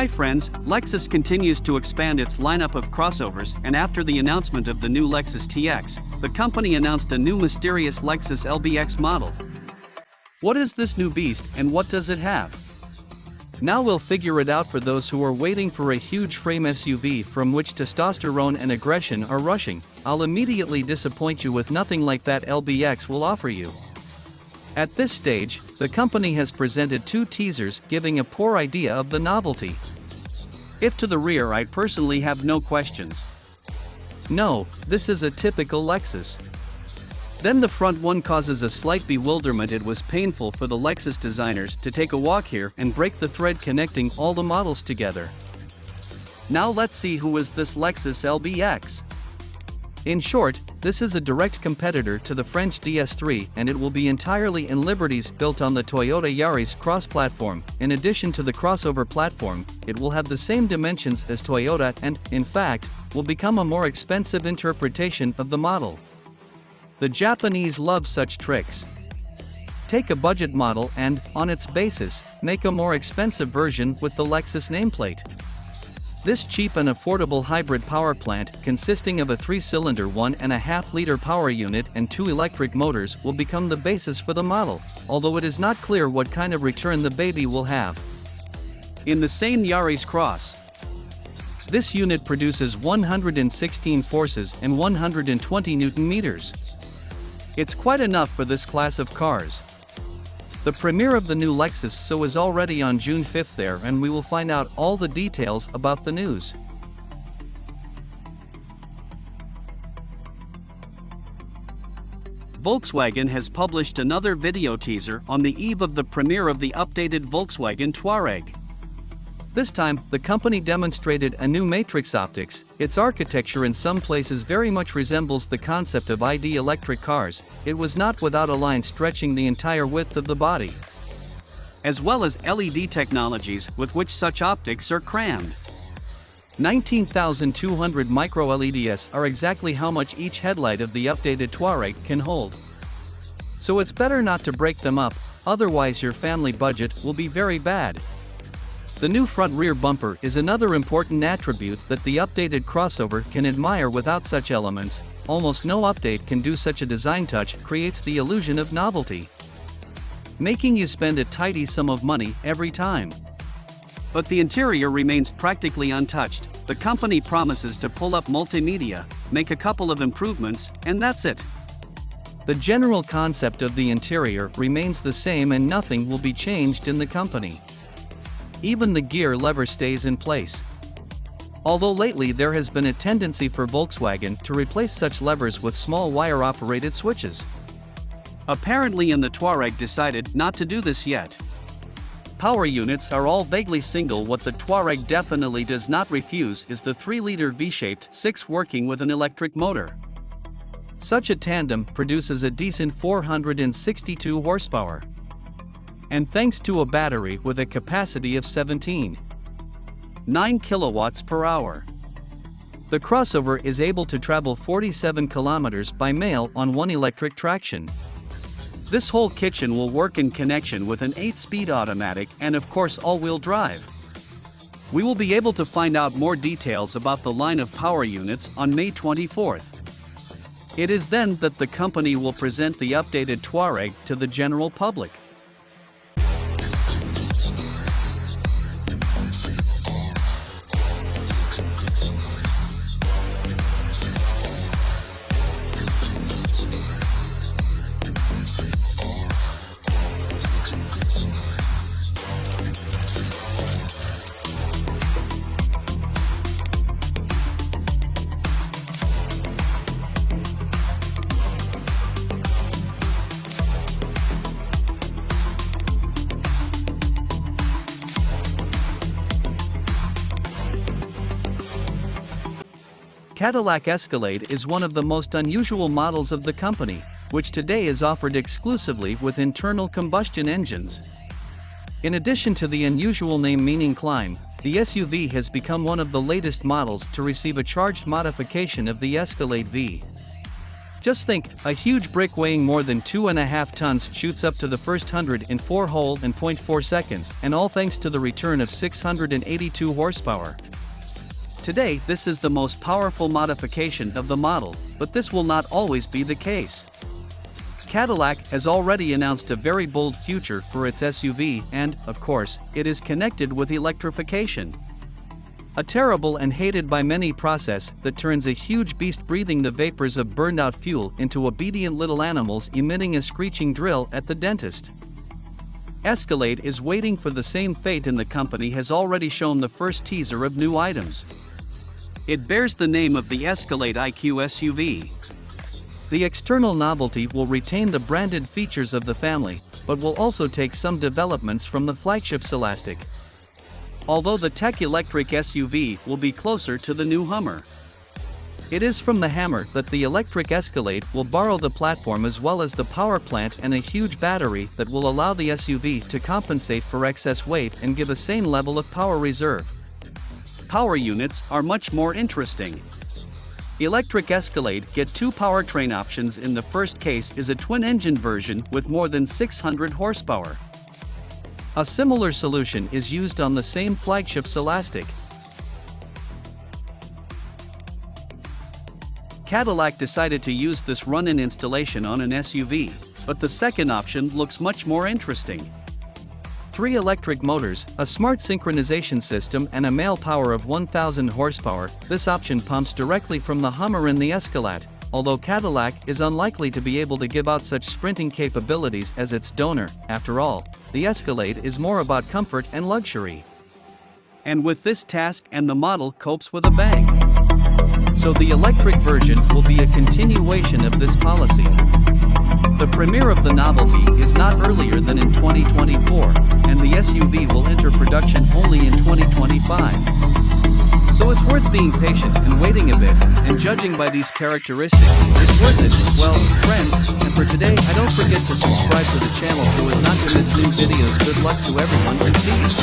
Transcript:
Hi friends, Lexus continues to expand its lineup of crossovers, and after the announcement of the new Lexus TX, the company announced a new mysterious Lexus LBX model. What is this new beast and what does it have? Now we'll figure it out for those who are waiting for a huge frame SUV from which testosterone and aggression are rushing. I'll immediately disappoint you with nothing like that LBX will offer you. At this stage, the company has presented two teasers giving a poor idea of the novelty. If to the rear, I personally have no questions. No, this is a typical Lexus. Then the front one causes a slight bewilderment. It was painful for the Lexus designers to take a walk here and break the thread connecting all the models together. Now let's see who is this Lexus LBX. In short, this is a direct competitor to the French DS3, and it will be entirely in Liberties built on the Toyota Yaris Cross platform. In addition to the crossover platform, it will have the same dimensions as Toyota and, in fact, will become a more expensive interpretation of the model. The Japanese love such tricks. Take a budget model and, on its basis, make a more expensive version with the Lexus nameplate. This cheap and affordable hybrid power plant, consisting of a 3-cylinder 1.5-liter power unit and 2 electric motors, will become the basis for the model, although it is not clear what kind of return the baby will have. In the same Yaris Cross, this unit produces 116 forces and 120 Newton-meters. It's quite enough for this class of cars. The premiere of the new Lexus is already on June 5th there, and we will find out all the details about the news. Volkswagen has published another video teaser on the eve of the premiere of the updated Volkswagen Touareg. This time, the company demonstrated a new matrix optics. Its architecture in some places very much resembles the concept of ID electric cars. It was not without a line stretching the entire width of the body, as well as LED technologies with which such optics are crammed. 19,200 micro LEDs are exactly how much each headlight of the updated Touareg can hold. So it's better not to break them up, otherwise your family budget will be very bad. The new front-rear bumper is another important attribute that the updated crossover can admire. Without such elements, almost no update can do. Such a design touch creates the illusion of novelty, making you spend a tidy sum of money every time. But the interior remains practically untouched. The company promises to pull up multimedia, make a couple of improvements, and that's it. The general concept of the interior remains the same and nothing will be changed in the company. Even the gear lever stays in place. Although lately there has been a tendency for Volkswagen to replace such levers with small wire-operated switches. Apparently the Touareg decided not to do this yet. Power units are all vaguely single. What the Touareg definitely does not refuse is the 3-liter V-shaped 6 working with an electric motor. Such a tandem produces a decent 462 horsepower. And thanks to a battery with a capacity of 17.9 kilowatts per hour. The crossover is able to travel 47 kilometers by mail on one electric traction. This whole kitchen will work in connection with an 8-speed automatic and of course all-wheel drive. We will be able to find out more details about the line of power units on May 24th. It is then that the company will present the updated Touareg to the general public. Cadillac Escalade is one of the most unusual models of the company, which today is offered exclusively with internal combustion engines. In addition to the unusual name meaning climb, the SUV has become one of the latest models to receive a charged modification of the Escalade V. Just think, a huge brick weighing more than 2.5 tons shoots up to the first 100 in 4 whole and 0.4 seconds, and all thanks to the return of 682 horsepower. Today, this is the most powerful modification of the model, but this will not always be the case. Cadillac has already announced a very bold future for its SUV and, of course, it is connected with electrification. A terrible and hated by many process that turns a huge beast breathing the vapors of burned out fuel into obedient little animals emitting a screeching drill at the dentist. Escalade is waiting for the same fate, and the company has already shown the first teaser of new items. It bears the name of the Escalade IQ SUV. The external novelty will retain the branded features of the family, but will also take some developments from the flagship's Elastic. Although the tech electric SUV will be closer to the new Hummer. It is from the Hammer that the electric Escalade will borrow the platform as well as the power plant and a huge battery that will allow the SUV to compensate for excess weight and give a same level of power reserve. Power units are much more interesting. Electric Escalade get 2 powertrain options. In the first case is a twin-engine version with more than 600 horsepower. A similar solution is used on the same flagship's Elastic. Cadillac decided to use this run-in installation on an SUV, but the second option looks much more interesting. 3 electric motors, a smart synchronization system and a male power of 1000 horsepower, this option pumps directly from the Hummer and the Escalade, although Cadillac is unlikely to be able to give out such sprinting capabilities as its donor. After all, the Escalade is more about comfort and luxury. And with this task and the model copes with a bang. So the electric version will be a continuation of this policy. The premiere of the novelty is not earlier than in 2024, and the SUV will enter production only in 2025. So it's worth being patient and waiting a bit, and judging by these characteristics, it's worth it. Well, friends, and for today, don't forget to subscribe to the channel so as not to miss new videos. Good luck to everyone, and peace.